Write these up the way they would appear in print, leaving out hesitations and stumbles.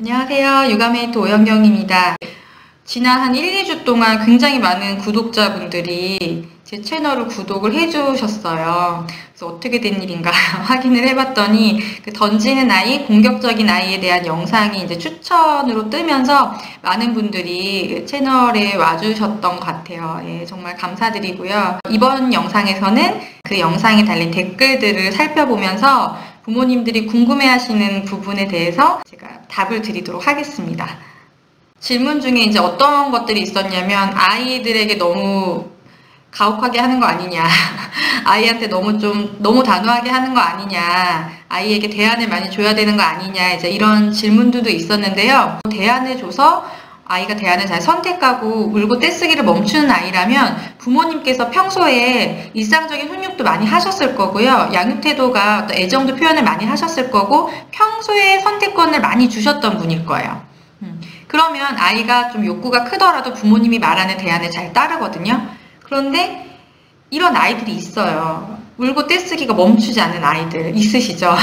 안녕하세요. 육아메이트 오영경입니다. 지난 한 1, 2주 동안 굉장히 많은 구독자분들이 제 채널을 구독을 해주셨어요. 그래서 어떻게 된 일인가 확인을 해봤더니 그 던지는 아이, 공격적인 아이에 대한 영상이 이제 추천으로 뜨면서 많은 분들이 채널에 와주셨던 것 같아요. 예, 정말 감사드리고요. 이번 영상에서는 그 영상에 달린 댓글들을 살펴보면서 부모님들이 궁금해하시는 부분에 대해서 제가 답을 드리도록 하겠습니다. 질문 중에 이제 어떤 것들이 있었냐면, 아이들에게 너무 가혹하게 하는 거 아니냐, 아이한테 너무 단호하게 하는 거 아니냐, 아이에게 대안을 많이 줘야 되는 거 아니냐, 이제 이런 질문들도 있었는데요. 대안을 줘서 아이가 대안을 잘 선택하고 울고 떼쓰기를 멈추는 아이라면 부모님께서 평소에 일상적인 훈육도 많이 하셨을 거고요. 양육 태도가 어떤 애정도 표현을 많이 하셨을 거고, 평소에 선택권을 많이 주셨던 분일 거예요. 그러면 아이가 좀 욕구가 크더라도 부모님이 말하는 대안을 잘 따르거든요. 그런데 이런 아이들이 있어요. 울고 떼쓰기가 멈추지 않는 아이들 있으시죠?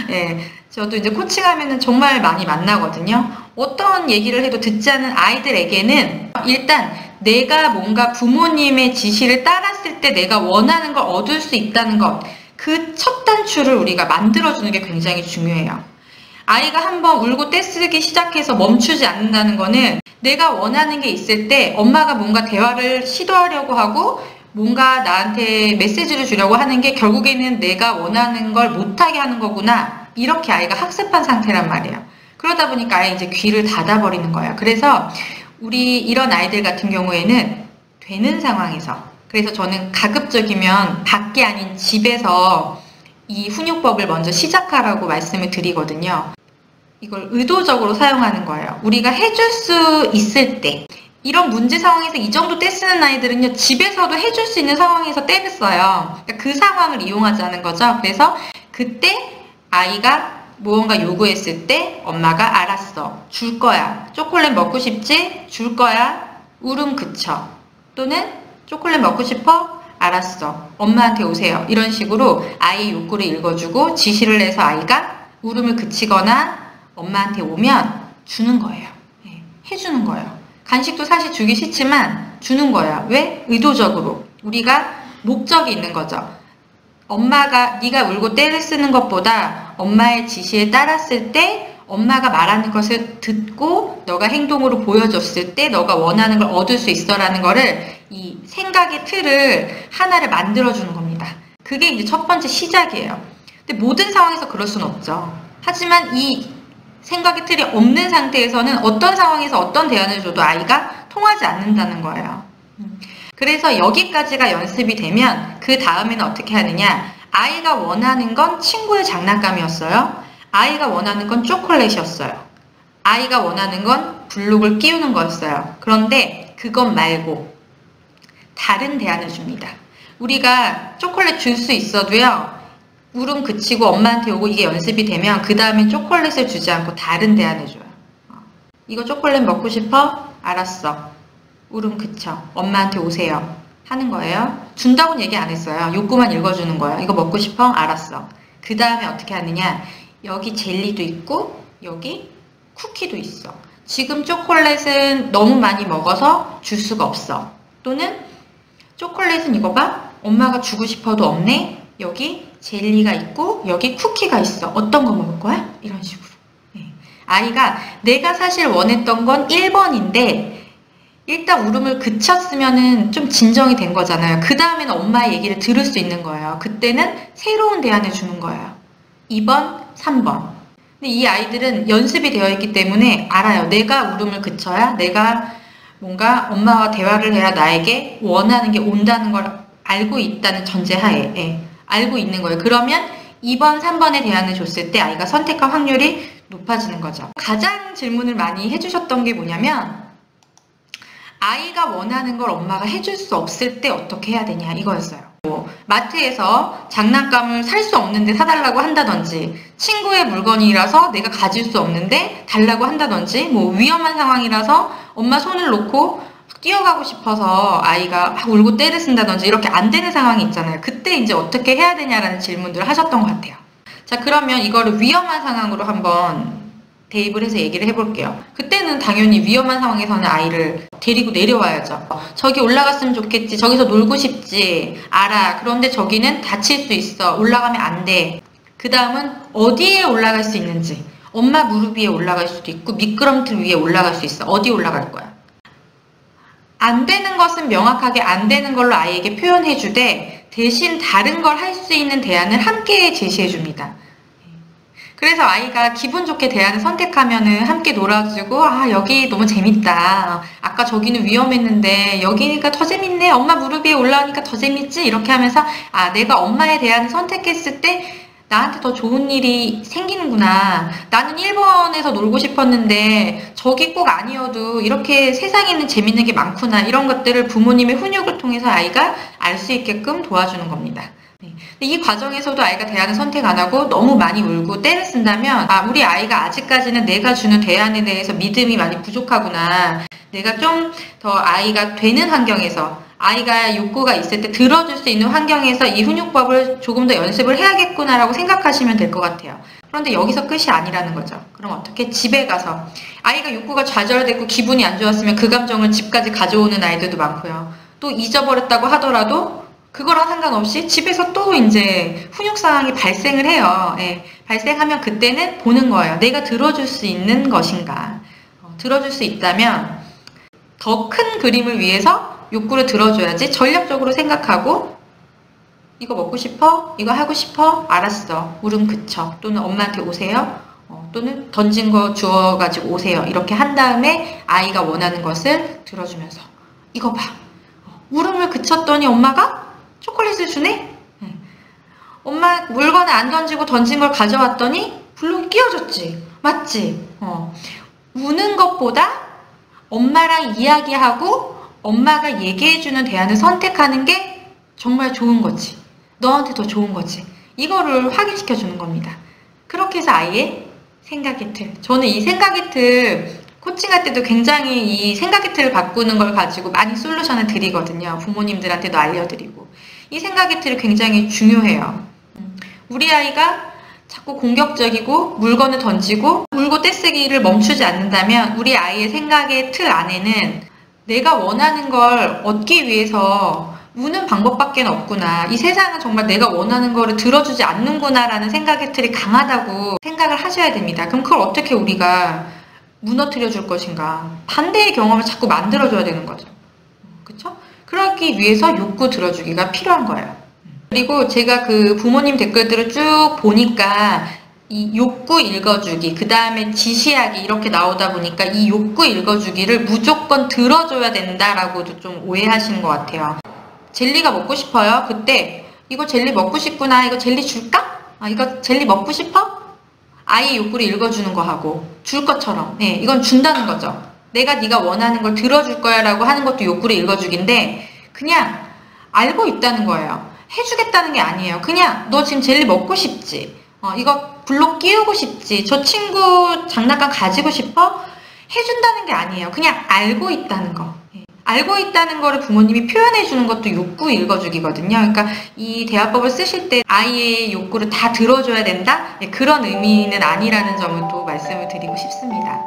예, 저도 이제 코칭하면은 정말 많이 만나거든요. 어떤 얘기를 해도 듣지 않는 아이들에게는 일단 내가 뭔가 부모님의 지시를 따랐을 때 내가 원하는 걸 얻을 수 있다는 것, 그 첫 단추를 우리가 만들어주는 게 굉장히 중요해요. 아이가 한번 울고 떼쓰기 시작해서 멈추지 않는다는 거는 내가 원하는 게 있을 때 엄마가 뭔가 대화를 시도하려고 하고 뭔가 나한테 메시지를 주려고 하는 게 결국에는 내가 원하는 걸 못하게 하는 거구나, 이렇게 아이가 학습한 상태란 말이에요. 그러다 보니까 아예 이제 귀를 닫아버리는 거예요. 그래서 우리 이런 아이들 같은 경우에는 되는 상황에서, 그래서 저는 가급적이면 밖이 아닌 집에서 이 훈육법을 먼저 시작하라고 말씀을 드리거든요. 이걸 의도적으로 사용하는 거예요. 우리가 해줄 수 있을 때, 이런 문제 상황에서 이 정도 떼쓰는 아이들은요, 집에서도 해줄 수 있는 상황에서 떼를 써요. 그러니까 그 상황을 이용하자는 거죠. 그래서 그때 아이가 무언가 요구했을 때 엄마가 알았어, 줄 거야. 초콜릿 먹고 싶지? 줄 거야. 울음 그쳐. 또는 초콜릿 먹고 싶어? 알았어, 엄마한테 오세요. 이런 식으로 아이의 욕구를 읽어주고 지시를 해서 아이가 울음을 그치거나 엄마한테 오면 주는 거예요. 네, 해주는 거예요. 간식도 사실 주기 싫지만 주는 거예요. 왜? 의도적으로. 우리가 목적이 있는 거죠. 엄마가, 네가 울고 떼를 쓰는 것보다 엄마의 지시에 따랐을 때, 엄마가 말하는 것을 듣고 너가 행동으로 보여줬을 때 너가 원하는 걸 얻을 수 있어라는 거를, 이 생각의 틀을 하나를 만들어주는 겁니다. 그게 이제 첫 번째 시작이에요. 근데 모든 상황에서 그럴 수는 없죠. 하지만 이 생각의 틀이 없는 상태에서는 어떤 상황에서 어떤 대안을 줘도 아이가 통하지 않는다는 거예요. 그래서 여기까지가 연습이 되면 그 다음에는 어떻게 하느냐, 아이가 원하는 건 친구의 장난감이었어요. 아이가 원하는 건 초콜릿이었어요. 아이가 원하는 건 블록을 끼우는 거였어요. 그런데 그것 말고 다른 대안을 줍니다. 우리가 초콜릿 줄 수 있어도요, 울음 그치고 엄마한테 오고 이게 연습이 되면 그 다음에 초콜릿을 주지 않고 다른 대안을 줘요. 이거 초콜릿 먹고 싶어? 알았어, 울음 그쳐, 엄마한테 오세요 하는 거예요. 준다고는 얘기 안 했어요. 욕구만 읽어주는 거예요. 이거 먹고 싶어? 알았어. 그 다음에 어떻게 하느냐, 여기 젤리도 있고 여기 쿠키도 있어. 지금 초콜릿은 너무 많이 먹어서 줄 수가 없어. 또는 초콜릿은 이거 봐, 엄마가 주고 싶어도 없네. 여기 젤리가 있고 여기 쿠키가 있어. 어떤 거 먹을 거야? 이런 식으로. 네. 아이가 내가 사실 원했던 건 1번인데 일단 울음을 그쳤으면은 좀 진정이 된 거잖아요. 그 다음에는 엄마의 얘기를 들을 수 있는 거예요. 그때는 새로운 대안을 주는 거예요. 2번, 3번. 근데 이 아이들은 연습이 되어 있기 때문에 알아요. 내가 울음을 그쳐야, 내가 뭔가 엄마와 대화를 해야 나에게 원하는 게 온다는 걸 알고 있다는 전제하에, 예, 알고 있는 거예요. 그러면 2번, 3번에 대안을 줬을 때 아이가 선택할 확률이 높아지는 거죠. 가장 질문을 많이 해주셨던 게 뭐냐면, 아이가 원하는 걸 엄마가 해줄 수 없을 때 어떻게 해야 되냐, 이거였어요. 마트에서 장난감을 살 수 없는데 사달라고 한다든지, 친구의 물건이라서 내가 가질 수 없는데 달라고 한다든지, 위험한 상황이라서 엄마 손을 놓고 뛰어가고 싶어서 아이가 막 울고 떼를 쓴다든지 이렇게 안 되는 상황이 있잖아요. 그때 이제 어떻게 해야 되냐라는 질문들을 하셨던 것 같아요. 자, 그러면 이거를 위험한 상황으로 한번 대입을 해서 얘기를 해볼게요. 그때는 당연히 위험한 상황에서는 아이를 데리고 내려와야죠. 저기 올라갔으면 좋겠지. 저기서 놀고 싶지. 알아. 그런데 저기는 다칠 수 있어. 올라가면 안 돼. 그 다음은 어디에 올라갈 수 있는지. 엄마 무릎 위에 올라갈 수도 있고 미끄럼틀 위에 올라갈 수 있어. 어디 올라갈 거야? 안 되는 것은 명확하게 안 되는 걸로 아이에게 표현해 주되 대신 다른 걸 할 수 있는 대안을 함께 제시해 줍니다. 그래서 아이가 기분 좋게 대안을 선택하면은 함께 놀아주고, 아, 여기 너무 재밌다. 아까 저기는 위험했는데 여기니까 더 재밌네. 엄마 무릎 위에 올라오니까 더 재밌지? 이렇게 하면서, 아, 내가 엄마의 대안을 선택했을 때 나한테 더 좋은 일이 생기는구나. 나는 1번에서 놀고 싶었는데 저기 꼭 아니어도 이렇게 세상에는 재밌는 게 많구나. 이런 것들을 부모님의 훈육을 통해서 아이가 알 수 있게끔 도와주는 겁니다. 이 과정에서도 아이가 대안을 선택 안 하고 너무 많이 울고 떼를 쓴다면, 아, 우리 아이가 아직까지는 내가 주는 대안에 대해서 믿음이 많이 부족하구나. 내가 좀 더 아이가 되는 환경에서, 아이가 욕구가 있을 때 들어줄 수 있는 환경에서 이 훈육법을 조금 더 연습을 해야겠구나라고 생각하시면 될 것 같아요. 그런데 여기서 끝이 아니라는 거죠. 그럼 어떻게? 집에 가서 아이가 욕구가 좌절되고 기분이 안 좋았으면 그 감정을 집까지 가져오는 아이들도 많고요. 또 잊어버렸다고 하더라도 그거랑 상관없이 집에서 또 이제 훈육 상황이 발생을 해요. 예, 발생하면 그때는 보는 거예요. 내가 들어줄 수 있는 것인가. 들어줄 수 있다면 더 큰 그림을 위해서 욕구를 들어줘야지. 전략적으로 생각하고, 이거 먹고 싶어? 이거 하고 싶어? 알았어. 울음 그쳐. 또는 엄마한테 오세요. 또는 던진 거 주워가지고 오세요. 이렇게 한 다음에 아이가 원하는 것을 들어주면서, 이거 봐. 울음을 그쳤더니 엄마가 초콜릿을 주네? 엄마 물건을 안 던지고 던진 걸 가져왔더니 블록이 끼워졌지. 맞지? 우는 것보다 엄마랑 이야기하고 엄마가 얘기해주는 대안을 선택하는 게 정말 좋은 거지. 너한테 더 좋은 거지. 이거를 확인시켜주는 겁니다. 그렇게 해서 아이의 생각의 틀. 저는 이 생각의 틀 코칭할 때도 굉장히 이 생각의 틀을 바꾸는 걸 가지고 많이 솔루션을 드리거든요. 부모님들한테도 알려드리고. 이 생각의 틀이 굉장히 중요해요. 우리 아이가 자꾸 공격적이고 물건을 던지고 울고 떼쓰기를 멈추지 않는다면 우리 아이의 생각의 틀 안에는 내가 원하는 걸 얻기 위해서 우는 방법밖에 없구나. 이 세상은 정말 내가 원하는 거를 들어주지 않는구나 라는 생각의 틀이 강하다고 생각을 하셔야 됩니다. 그럼 그걸 어떻게 우리가 무너뜨려 줄 것인가. 반대의 경험을 자꾸 만들어줘야 되는 거죠. 그쵸? 그러기 위해서 욕구 들어주기가 필요한 거예요. 그리고 제가 그 부모님 댓글들을 쭉 보니까 이 욕구 읽어주기, 그 다음에 지시하기 이렇게 나오다 보니까 이 욕구 읽어주기를 무조건 들어줘야 된다라고도 좀 오해하시는 것 같아요. 젤리가 먹고 싶어요. 그때 이거 젤리 먹고 싶구나. 이거 젤리 줄까? 아, 이거 젤리 먹고 싶어? 아이의 욕구를 읽어주는 거 하고 줄 것처럼, 네, 이건 준다는 거죠. 내가 네가 원하는 걸 들어줄 거야 라고 하는 것도 욕구를 읽어주기인데 그냥 알고 있다는 거예요. 해주겠다는 게 아니에요. 그냥 너 지금 젤리 먹고 싶지? 이거 블록 끼우고 싶지? 저 친구 장난감 가지고 싶어? 해준다는 게 아니에요. 그냥 알고 있다는 거. 알고 있다는 거를 부모님이 표현해 주는 것도 욕구 읽어주기거든요. 그러니까 이 대화법을 쓰실 때 아이의 욕구를 다 들어줘야 된다? 그런 의미는 아니라는 점을 또 말씀을 드리고 싶습니다.